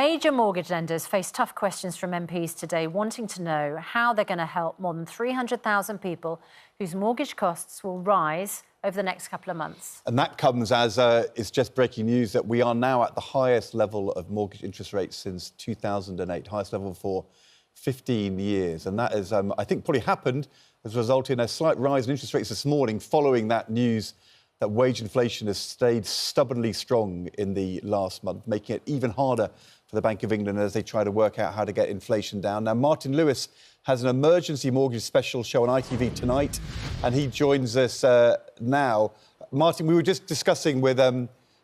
Major mortgage lenders face tough questions from MPs today, wanting to know how they're going to help more than 300,000 people whose mortgage costs will rise over the next couple of months. And that comes as it's just breaking news that we are now at the highest level of mortgage interest rates since 2008, highest level for 15 years. And that is, I think, probably happened as a result in a slight rise in interest rates this morning following that news that wage inflation has stayed stubbornly strong in the last month, making it even harder for the Bank of England as they try to work out how to get inflation down. Now, Martin Lewis has an emergency mortgage special show on ITV tonight, and he joins us now. Martin, we were just discussing with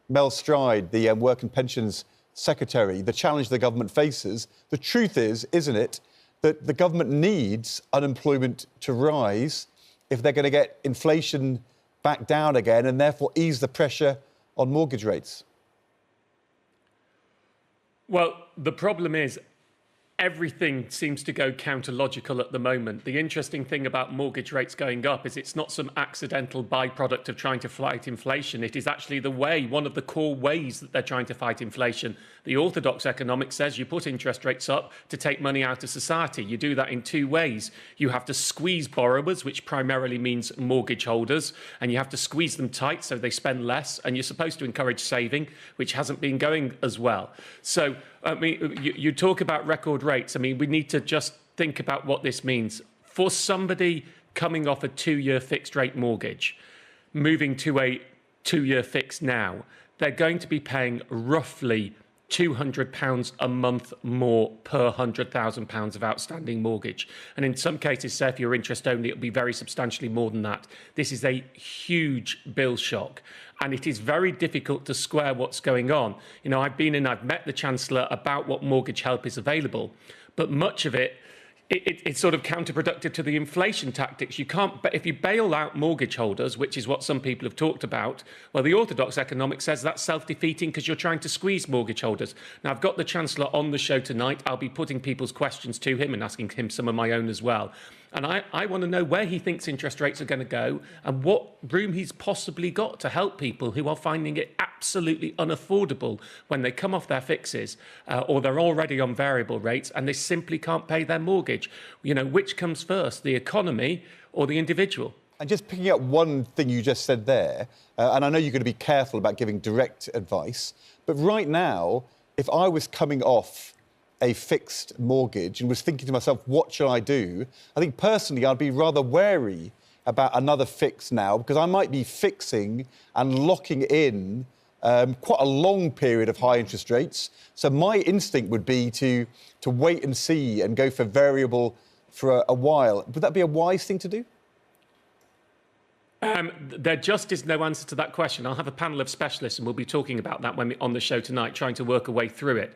Mel Stride, the Work and Pensions Secretary, the challenge the government faces. The truth is, isn't it, that the government needs unemployment to rise if they're going to get inflation back down again and therefore ease the pressure on mortgage rates? Well, the problem is everything seems to go counter-logical at the moment. The interesting thing about mortgage rates going up is it's not some accidental byproduct of trying to fight inflation. It is actually the way, one of the core ways that they're trying to fight inflation. The orthodox economics says you put interest rates up to take money out of society. You do that in two ways. You have to squeeze borrowers, which primarily means mortgage holders, and you have to squeeze them tight so they spend less, and you're supposed to encourage saving, which hasn't been going as well. So, I mean, you talk about record rates. I mean, we need to just think about what this means. For somebody coming off a 2-year fixed rate mortgage, moving to a 2-year fix now, they're going to be paying roughly £200 a month more per £100,000 of outstanding mortgage. And in some cases, say if you're interest only, it'll be very substantially more than that. This is a huge bill shock. And it is very difficult to square what's going on. You know, I've met the Chancellor about what mortgage help is available, but much of it's sort of counterproductive to the inflation tactics. You can't, but if you bail out mortgage holders, which is what some people have talked about, well, the orthodox economics says that's self-defeating because you're trying to squeeze mortgage holders. Now, I've got the Chancellor on the show tonight. I'll be putting people's questions to him and asking him some of my own as well. And I want to know where he thinks interest rates are going to go and what room he's possibly got to help people who are finding it absolutely unaffordable when they come off their fixes or they're already on variable rates and they simply can't pay their mortgage. You know, which comes first, the economy or the individual? And just picking up one thing you just said there, and I know you're going to be careful about giving direct advice, but right now, if I was coming off a fixed mortgage and was thinking to myself, what shall I do? I think personally I'd be rather wary about another fix now because I might be fixing and locking in quite a long period of high interest rates. So my instinct would be to wait and see and go for variable for a while. Would that be a wise thing to do? There just is no answer to that question. I'll have a panel of specialists and we'll be talking about that when we're on the show tonight, trying to work a way through it.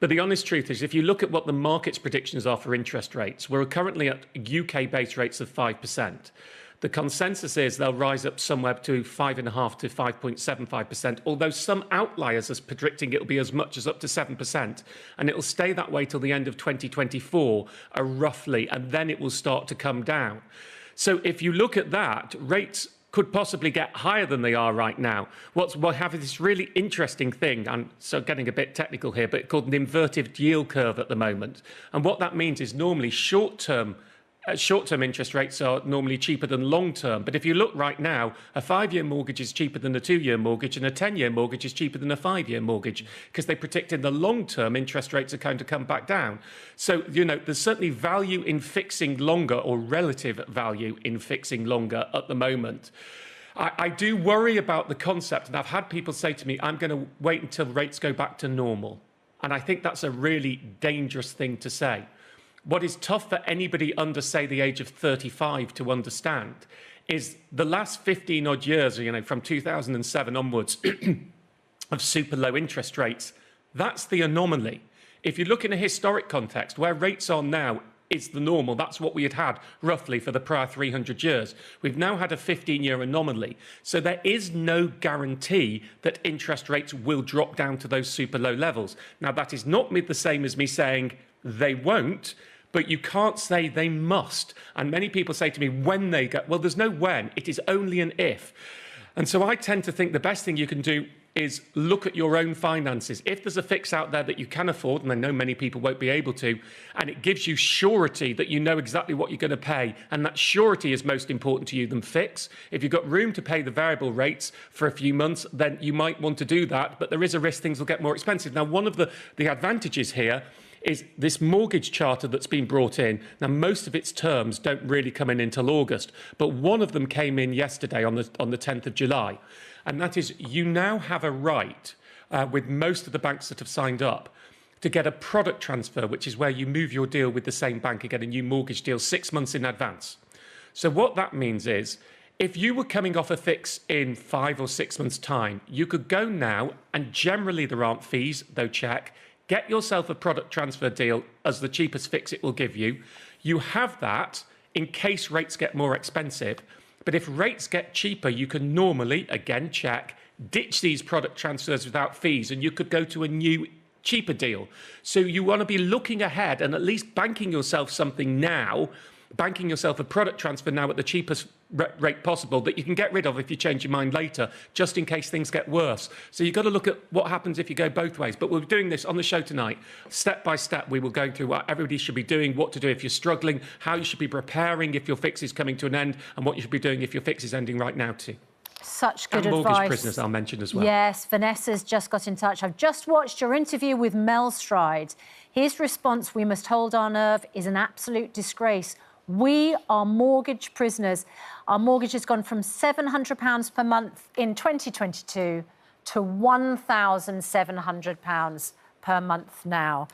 But the honest truth is, if you look at what the market's predictions are for interest rates, we're currently at UK base rates of 5%. The consensus is they'll rise up somewhere to 5.5% to 5.75%, although some outliers are predicting it'll be as much as up to 7%. And it'll stay that way till the end of 2024, roughly, and then it will start to come down. So if you look at that, rates could possibly get higher than they are right now. We have this really interesting thing, I'm so getting a bit technical here, but called an inverted yield curve at the moment. And what that means is normally short-term interest rates are normally cheaper than long-term. But if you look right now, a 5-year mortgage is cheaper than a 2-year mortgage and a 10-year mortgage is cheaper than a 5-year mortgage because they predict in the long-term interest rates are going to come back down. So, you know, there's certainly value in fixing longer or relative value in fixing longer at the moment. I do worry about the concept, and I've had people say to me, I'm going to wait until rates go back to normal. And I think that's a really dangerous thing to say. What is tough for anybody under, say, the age of 35 to understand is the last 15-odd years, you know, from 2007 onwards, of super low interest rates. That's the anomaly. If you look in a historic context, where rates are now is the normal. That's what we had roughly for the prior 300 years. We've now had a 15-year anomaly. So there is no guarantee that interest rates will drop down to those super low levels. Now, that is not the same as me saying they won't, but you can't say they must. And many people say to me, when they go, well, there's no when, it is only an if. And so I tend to think the best thing you can do is look at your own finances. If there's a fix out there that you can afford, and I know many people won't be able to, and it gives you surety that you know exactly what you're going to pay, and that surety is most important to you than fix. If you've got room to pay the variable rates for a few months, then you might want to do that, but there is a risk things will get more expensive. Now, one of the advantages here is this mortgage charter that's been brought in. Now, most of its terms don't really come in until August, but one of them came in yesterday on the 10th of July. And that is, you now have a right, with most of the banks that have signed up, to get a product transfer, which is where you move your deal with the same bank and get a new mortgage deal 6 months in advance. So what that means is, if you were coming off a fix in 5 or 6 months' time, you could go now, and generally there aren't fees, though check, get yourself a product transfer deal as the cheapest fix it will give you. You have that in case rates get more expensive. But if rates get cheaper, you can normally, again, check, ditch these product transfers without fees, and you could go to a new, cheaper deal. So you want to be looking ahead and at least banking yourself something now, banking yourself a product transfer now at the cheapest rate possible that you can get rid of if you change your mind later, just in case things get worse. So you've got to look at what happens if you go both ways. But we're doing this on the show tonight. Step by step, we will go through what everybody should be doing, what to do if you're struggling, how you should be preparing if your fix is coming to an end, and what you should be doing if your fix is ending right now too. Such good and advice. Mortgage prisoners, I'll mention as well. Yes, Vanessa's just got in touch. I've just watched your interview with Mel Stride. His response, "We must hold our nerve," is an absolute disgrace. We are mortgage prisoners. Our mortgage has gone from £700 per month in 2022 to £1,700 per month now.